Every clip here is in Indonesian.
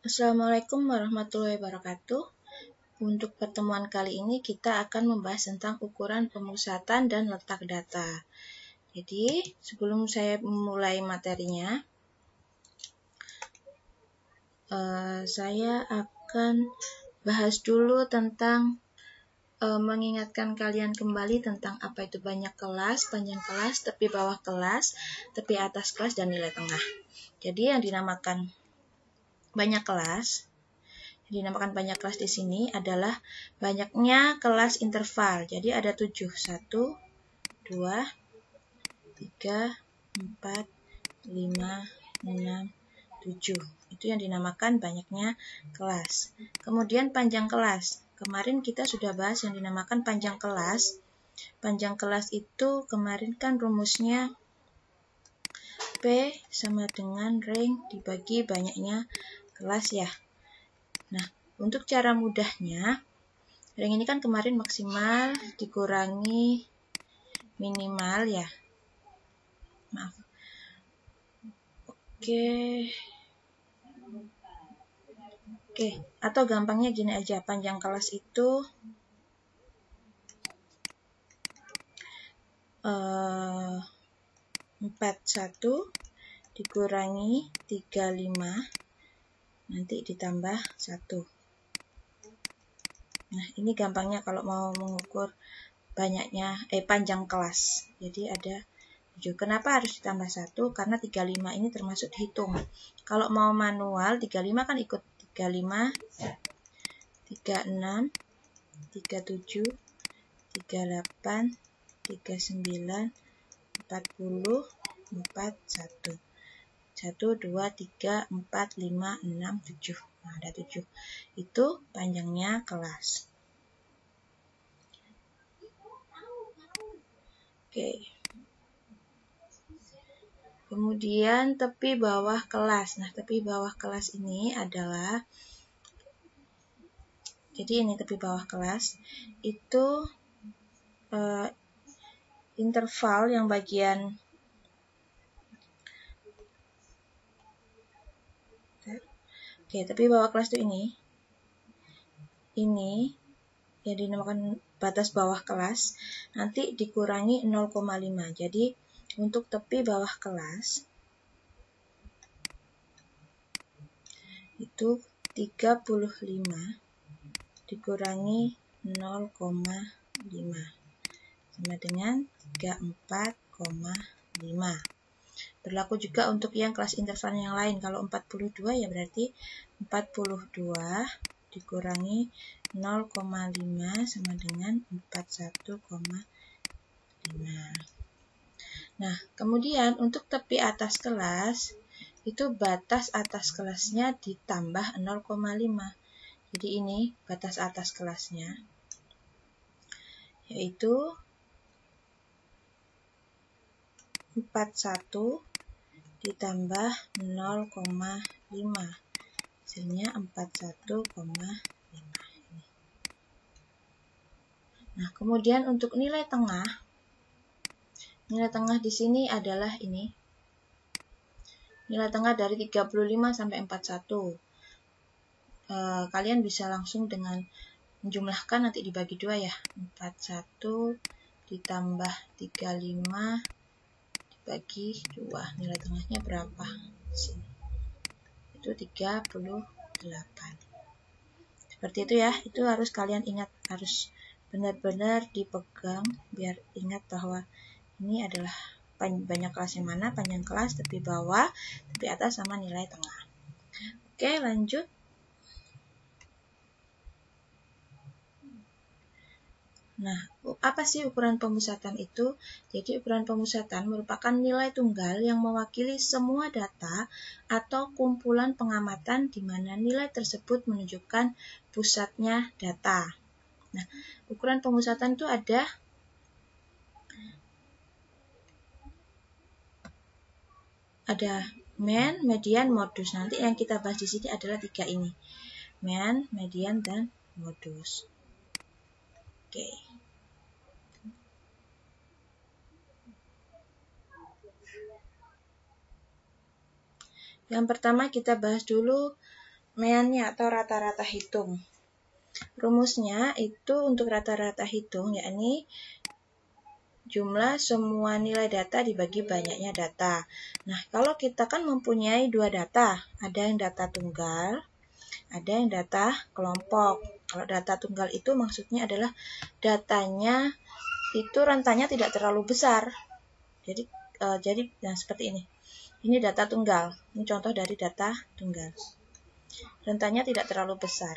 Assalamualaikum warahmatullahi wabarakatuh. Untuk pertemuan kali ini kita akan membahas tentang ukuran pemusatan dan letak data. Jadi, sebelum saya memulai materinya, saya akan bahas dulu tentang mengingatkan kalian kembali tentang apa itu banyak kelas, panjang kelas, tepi bawah kelas, tepi atas kelas, dan nilai tengah. Jadi, yang dinamakan banyak kelas di sini adalah banyaknya kelas interval. Jadi ada 7. 1, 2, 3, 4, 5, 6, 7. Itu yang dinamakan banyaknya kelas. Kemudian panjang kelas. Kemarin kita sudah bahas yang dinamakan panjang kelas. Panjang kelas itu kemarin kan rumusnya P sama dengan ring dibagi banyaknya kelas ya. Nah, untuk cara mudahnya, ring ini kan kemarin maksimal dikurangi minimal ya. Maaf. Oke, atau gampangnya gini aja, panjang kelas itu 41 dikurangi 35 nanti ditambah 1. Nah, ini gampangnya kalau mau mengukur banyaknya panjang kelas. Jadi ada 7. Kenapa harus ditambah 1? Karena 35 ini termasuk dihitung. Kalau mau manual 35 kan ikut 35, 36, 37, 38, 39, 40, 41. 1, 2, 3, 4, 5, 6, 7. Nah, ada 7. Itu panjangnya kelas. Oke. Kemudian tepi bawah kelas. Nah, tepi bawah kelas ini adalah, jadi ini tepi bawah kelas, itu interval yang bagian tepi bawah kelas itu ini yang dinamakan batas bawah kelas, nanti dikurangi 0,5. Jadi untuk tepi bawah kelas itu 35 dikurangi 0,5 sama dengan 34,5. Berlaku juga untuk yang kelas interval yang lain. Kalau 42 ya berarti 42 dikurangi 0,5 sama dengan 41,5. Nah, kemudian untuk tepi atas kelas, itu batas atas kelasnya ditambah 0,5. Jadi ini batas atas kelasnya, yaitu 41 ditambah 0,5. Hasilnya 41,5. Nah, kemudian untuk nilai tengah di sini adalah ini. Nilai tengah dari 35 sampai 41. Kalian bisa langsung dengan menjumlahkan, nanti dibagi 2 ya. 41 ditambah 35 dibagi 2. Nilai tengahnya berapa? Sini. Itu 38. Seperti itu ya. Itu harus kalian ingat, harus benar-benar dipegang biar ingat bahwa ini adalah banyak kelas yang mana, panjang kelas, tepi bawah, tepi atas, sama nilai tengah. Oke, lanjut. Nah, apa sih ukuran pemusatan itu? Jadi ukuran pemusatan merupakan nilai tunggal yang mewakili semua data atau kumpulan pengamatan di mana nilai tersebut menunjukkan pusatnya data. Nah, ukuran pemusatan itu ada mean, median, modus. Nanti yang kita bahas di sini adalah 3 ini. Mean, median, dan modus. Oke. Yang pertama kita bahas dulu meannya atau rata-rata hitung. Rumusnya itu untuk rata-rata hitung, yakni jumlah semua nilai data dibagi banyaknya data. Nah, kalau kita kan mempunyai dua data, ada yang data tunggal, ada yang data kelompok. Kalau data tunggal itu maksudnya adalah datanya itu rentannya tidak terlalu besar. Jadi seperti ini. Ini data tunggal. Ini contoh dari data tunggal. Rentannya tidak terlalu besar.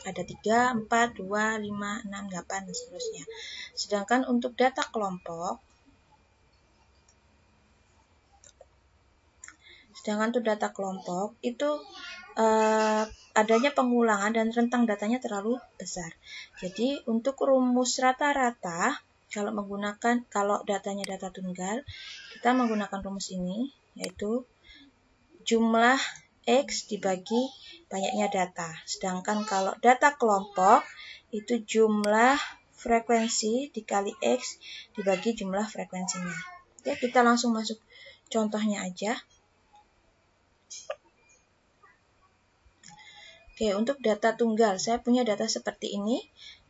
Ada 3, 4, 2, 5, 6, 8, dan seterusnya. Sedangkan untuk data kelompok, itu adanya pengulangan dan rentang datanya terlalu besar. Jadi untuk rumus rata-rata, kalau datanya data tunggal, kita menggunakan rumus ini, yaitu jumlah X dibagi banyaknya data. Sedangkan kalau data kelompok, itu jumlah frekuensi dikali X dibagi jumlah frekuensinya. Oke, kita langsung masuk contohnya aja. Oke, untuk data tunggal, saya punya data seperti ini.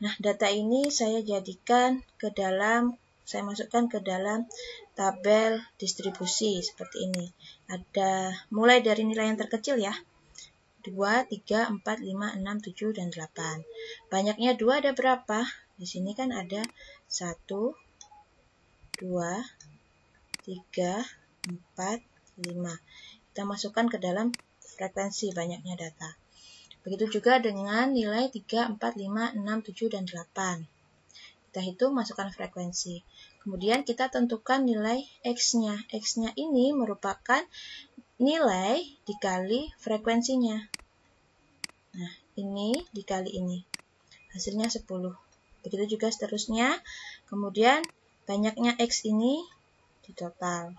Nah, data ini saya masukkan ke dalam tabel distribusi seperti ini. Ada mulai dari nilai yang terkecil ya. 2, 3, 4, 5, 6, 7, dan 8. Banyaknya 2 ada berapa? Di sini kan ada 1, 2, 3, 4, 5. Kita masukkan ke dalam frekuensi banyaknya data. Begitu juga dengan nilai 3, 4, 5, 6, 7, dan 8. Kita hitung, masukkan frekuensi. Kemudian kita tentukan nilai X-nya. X-nya ini merupakan nilai dikali frekuensinya. Nah, ini dikali ini. Hasilnya 10. Begitu juga seterusnya. Kemudian banyaknya X ini ditotal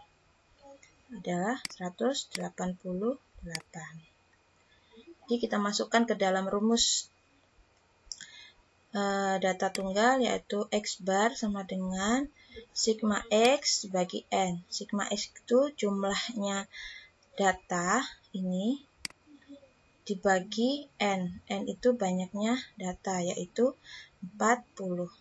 adalah 188. Jadi kita masukkan ke dalam rumus data tunggal, yaitu X bar sama dengan sigma X dibagi N. Sigma X itu jumlahnya data ini dibagi N. N itu banyaknya data, yaitu 40.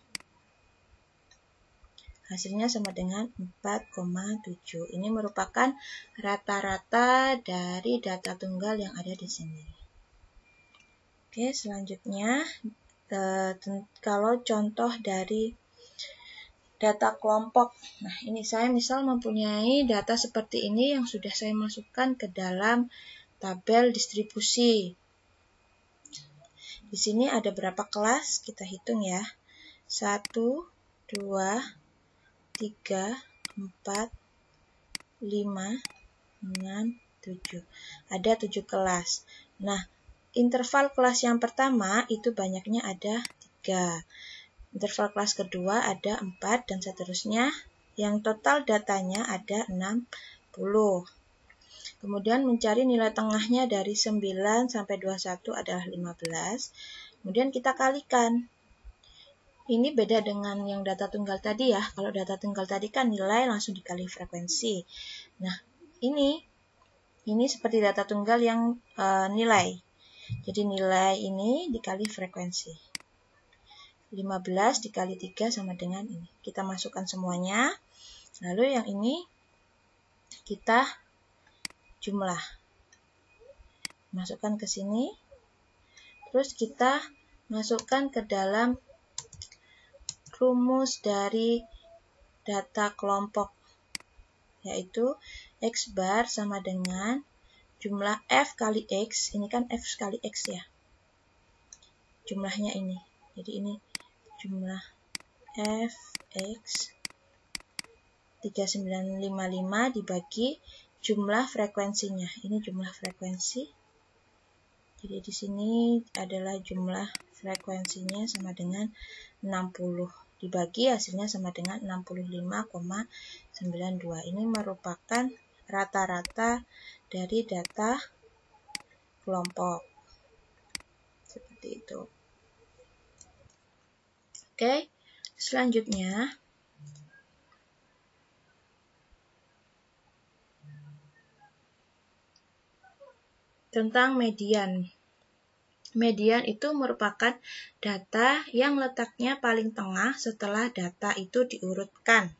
Hasilnya sama dengan 4,7. Ini merupakan rata-rata dari data tunggal yang ada di sini. Oke, selanjutnya kalau contoh dari data kelompok. Nah, ini saya misal mempunyai data seperti ini yang sudah saya masukkan ke dalam tabel distribusi. Di sini ada berapa kelas? Kita hitung ya. 1, 2, 3, 4, 5, 6, 7. Ada 7 kelas. Nah, interval kelas yang pertama itu banyaknya ada 3. Interval kelas kedua ada 4 dan seterusnya. Yang total datanya ada 60. Kemudian mencari nilai tengahnya dari 9 sampai 21 adalah 15. Kemudian kita kalikan. Ini beda dengan yang data tunggal tadi ya. Kalau data tunggal tadi kan nilai langsung dikali frekuensi. Nah, ini seperti data tunggal yang nilai. Jadi nilai ini dikali frekuensi. 15 dikali 3 sama dengan ini. Kita masukkan semuanya. Lalu yang ini kita jumlah. Masukkan ke sini. Terus kita masukkan ke dalam rumus dari data kelompok, yaitu X bar sama dengan jumlah F kali X. Ini kan F kali X ya. Jumlahnya ini. Jadi ini jumlah Fx 3955 dibagi jumlah frekuensinya. Ini jumlah frekuensi. Jadi di sini adalah jumlah frekuensinya sama dengan 60. Dibagi hasilnya sama dengan 65,92. Ini merupakan rata-rata dari data kelompok. Seperti itu. Oke, selanjutnya tentang median. Median itu merupakan data yang letaknya paling tengah setelah data itu diurutkan.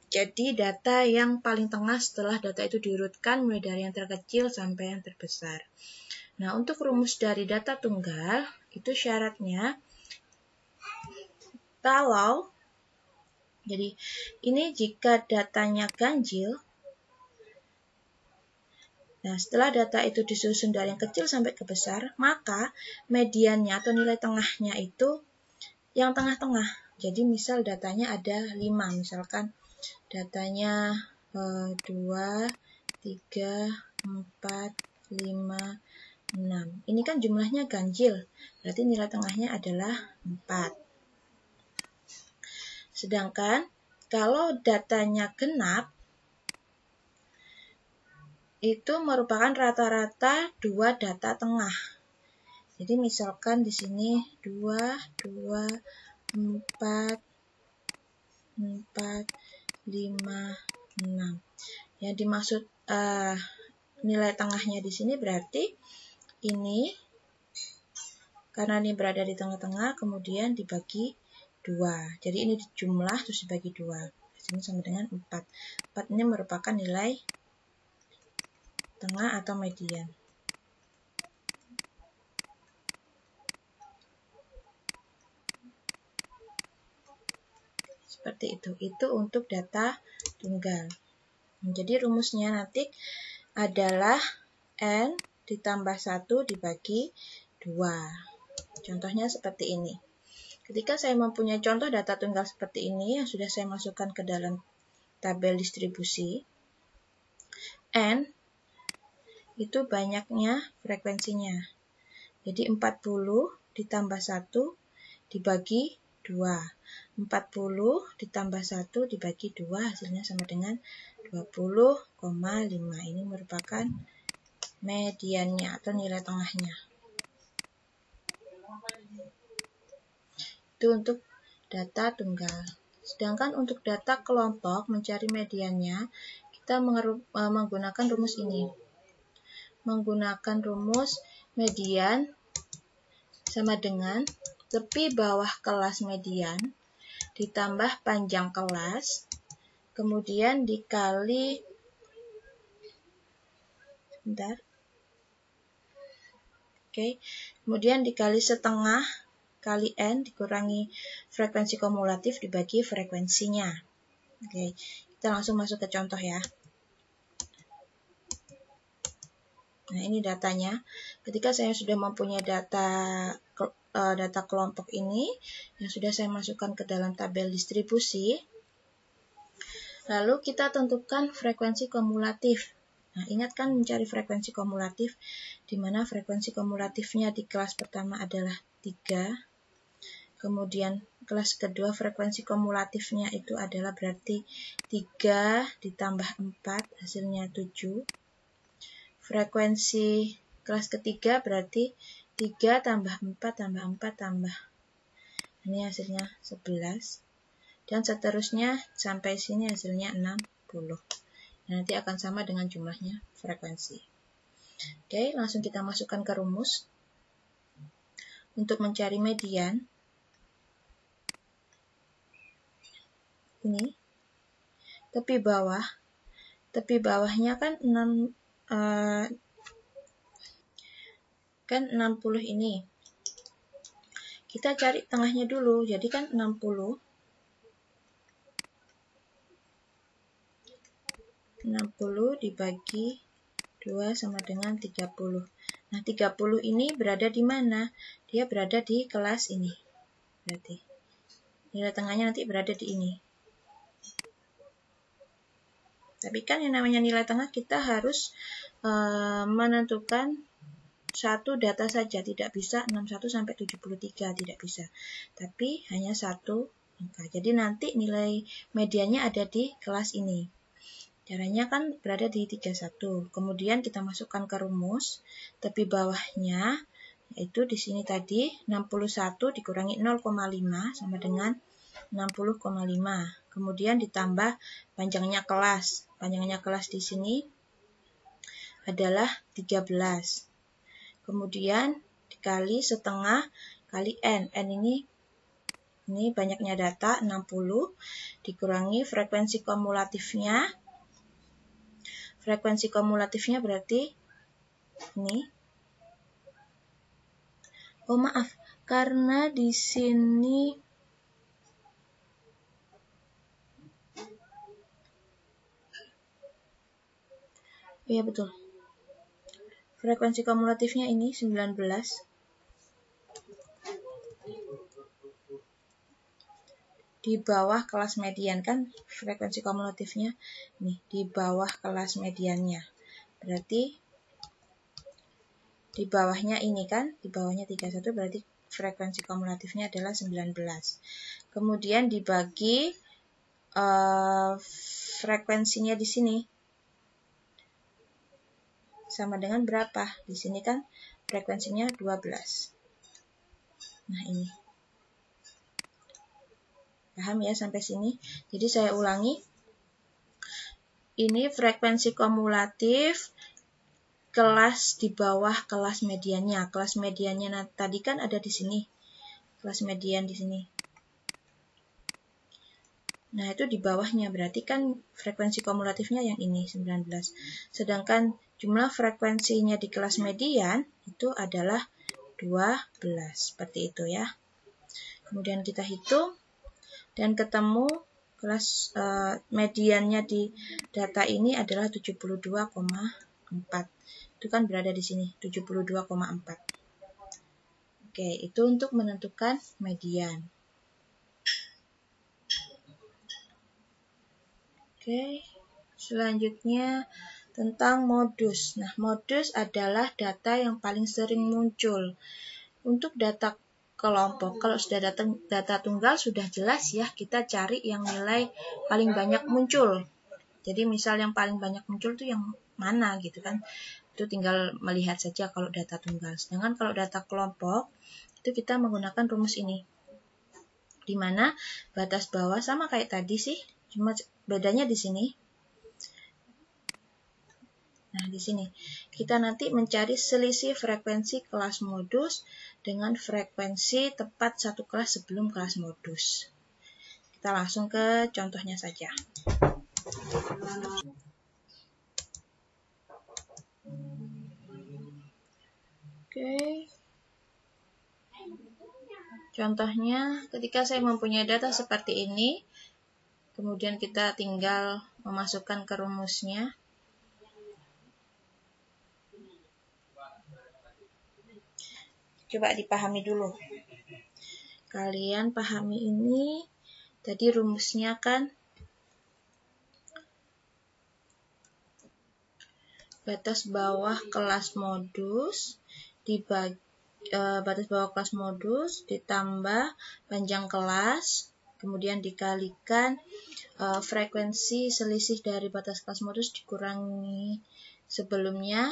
Jadi data yang paling tengah setelah data itu diurutkan mulai dari yang terkecil sampai yang terbesar. Nah, untuk rumus dari data tunggal itu syaratnya kalau jadi ini jika datanya ganjil. Nah, setelah data itu disusun dari yang kecil sampai ke besar, maka mediannya atau nilai tengahnya itu yang tengah-tengah. Jadi misal datanya ada 5, misalkan datanya 2, 3, 4, 5, 6. Ini kan jumlahnya ganjil, berarti nilai tengahnya adalah 4. Sedangkan kalau datanya genap, itu merupakan rata-rata 2 data tengah. Jadi misalkan di sini 2, 2, 4, 4, 5, 6. Yang dimaksud nilai tengahnya di sini berarti ini, karena ini berada di tengah-tengah, kemudian dibagi 2. Jadi ini jumlah terus dibagi 2. Di sini sama dengan 4. 4 ini merupakan nilai tengah atau median. Seperti itu. Itu untuk data tunggal. Jadi rumusnya nanti adalah N ditambah 1 dibagi 2. Contohnya seperti ini. Ketika saya mempunyai contoh data tunggal seperti ini yang sudah saya masukkan ke dalam tabel distribusi, N itu banyaknya frekuensinya. Jadi 40 ditambah 1 dibagi 2. 40 ditambah 1 dibagi 2 hasilnya sama dengan 20,5. Ini merupakan mediannya atau nilai tengahnya. Itu untuk data tunggal. Sedangkan untuk data kelompok mencari mediannya, kita menggunakan rumus ini. Menggunakan rumus median sama dengan tepi bawah kelas median ditambah panjang kelas, kemudian dikali kemudian dikali setengah kali N dikurangi frekuensi kumulatif dibagi frekuensinya. Kita langsung masuk ke contoh ya. Nah, ini datanya. Ketika saya sudah mempunyai data kelompok ini yang sudah saya masukkan ke dalam tabel distribusi, lalu kita tentukan frekuensi kumulatif. Nah, ingat kan mencari frekuensi kumulatif, di mana frekuensi kumulatifnya di kelas pertama adalah 3, kemudian kelas kedua frekuensi kumulatifnya itu adalah berarti 3 ditambah 4 hasilnya 7. Frekuensi kelas ketiga berarti 3 tambah 4 tambah 4 tambah. Ini hasilnya 11. Dan seterusnya sampai sini hasilnya 60. Nanti akan sama dengan jumlahnya frekuensi. Oke, langsung kita masukkan ke rumus. Untuk mencari median, ini tepi bawahnya kan 60 ini. Kita cari tengahnya dulu, jadi kan 60 dibagi 2 sama dengan 30. Nah, 30 ini berada di mana? Dia berada di kelas ini. Berarti nilai tengahnya nanti berada di ini. Tapi kan yang namanya nilai tengah kita harus menentukan satu data saja, tidak bisa 61 sampai 73, tidak bisa. Tapi hanya satu angka. Jadi nanti nilai mediannya ada di kelas ini. Caranya kan berada di 31. Kemudian kita masukkan ke rumus tepi bawahnya, yaitu di sini tadi 61 dikurangi 0,5 sama dengan 60,5. Kemudian ditambah panjangnya kelas. Panjangnya kelas di sini adalah 13. Kemudian dikali setengah kali N. N ini banyaknya data 60 dikurangi frekuensi kumulatifnya. Frekuensi kumulatifnya berarti ini. Oh maaf, karena di sini iya betul. Frekuensi kumulatifnya ini 19. Di bawah kelas median kan frekuensi kumulatifnya nih di bawah kelas mediannya. Berarti di bawahnya ini kan, di bawahnya 31 berarti frekuensi kumulatifnya adalah 19. Kemudian dibagi frekuensinya di sini sama dengan berapa? Di sini kan frekuensinya 12. Nah, ini. Paham ya sampai sini? Jadi saya ulangi. Ini frekuensi kumulatif kelas di bawah kelas mediannya. Kelas mediannya tadi kan ada di sini. Kelas median di sini. Nah, itu di bawahnya. Berarti kan frekuensi kumulatifnya yang ini, 19. Sedangkan jumlah frekuensinya di kelas median itu adalah 12. Seperti itu ya. Kemudian kita hitung. Dan ketemu kelas mediannya di data ini adalah 72,4. Itu kan berada di sini, 72,4. Oke, itu untuk menentukan median. Oke, selanjutnya tentang modus. Nah, modus adalah data yang paling sering muncul. Untuk data kelompok, kalau sudah data tunggal sudah jelas ya, kita cari yang nilai paling banyak muncul. Jadi misal yang paling banyak muncul itu yang mana gitu kan. Itu tinggal melihat saja kalau data tunggal. Sedangkan kalau data kelompok, itu kita menggunakan rumus ini. Di mana batas bawah sama kayak tadi sih, cuma bedanya di sini. Nah, di sini kita nanti mencari selisih frekuensi kelas modus dengan frekuensi tepat satu kelas sebelum kelas modus. Kita langsung ke contohnya saja. Oke. Contohnya, ketika saya mempunyai data seperti ini, kemudian kita tinggal memasukkan ke rumusnya. Coba dipahami dulu. Kalian pahami ini, tadi rumusnya kan batas bawah kelas modus dibagi batas bawah kelas modus ditambah panjang kelas, kemudian dikalikan frekuensi selisih dari batas kelas modus dikurangi sebelumnya,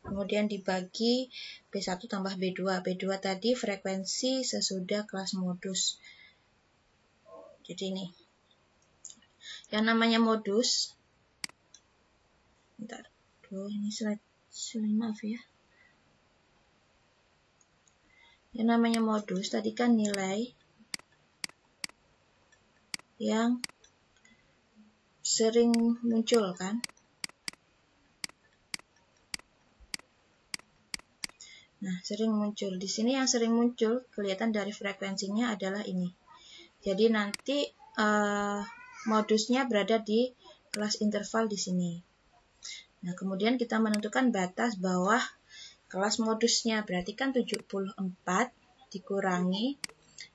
kemudian dibagi B1 tambah B2. B2 tadi frekuensi sesudah kelas modus. Jadi ini. Yang namanya modus. Bentar. Ini slide maaf ya. Yang namanya modus tadi kan nilai yang sering muncul kan. Nah, sering muncul. Di sini yang sering muncul kelihatan dari frekuensinya adalah ini. Jadi nanti modusnya berada di kelas interval di sini. Nah, kemudian kita menentukan batas bawah kelas modusnya. Berarti kan 74 dikurangi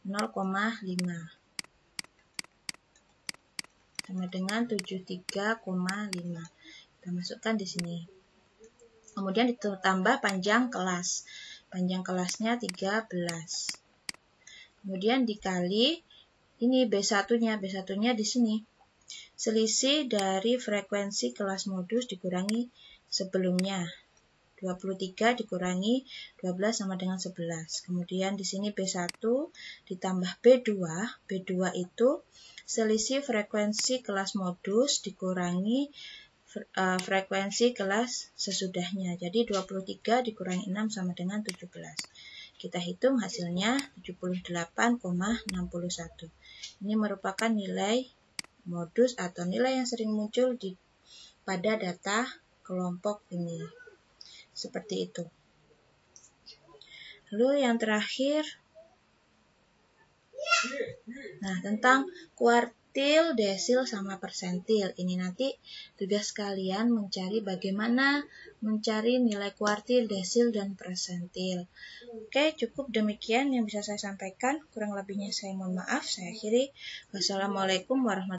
0,5. Sama dengan 73,5. Kita masukkan di sini. Kemudian ditambah panjang kelas. Panjang kelasnya 13. Kemudian dikali ini B1-nya. B1-nya di sini. Selisih dari frekuensi kelas modus dikurangi sebelumnya. 23 dikurangi 12 sama dengan 11. Kemudian di sini B1 ditambah B2. B2 itu selisih frekuensi kelas modus dikurangi frekuensi kelas sesudahnya. Jadi 23 dikurangi 6 sama dengan 17. Kita hitung hasilnya 78,61. Ini merupakan nilai modus atau nilai yang sering muncul pada data kelompok ini. Seperti itu. Lalu yang terakhir, tentang kuartil, desil, sama persentil. Ini nanti tugas kalian mencari bagaimana mencari nilai kuartil, desil, dan persentil. Oke, cukup demikian yang bisa saya sampaikan. Kurang lebihnya saya mohon maaf. Saya akhiri. Wassalamualaikum warahmatullahi wabarakatuh.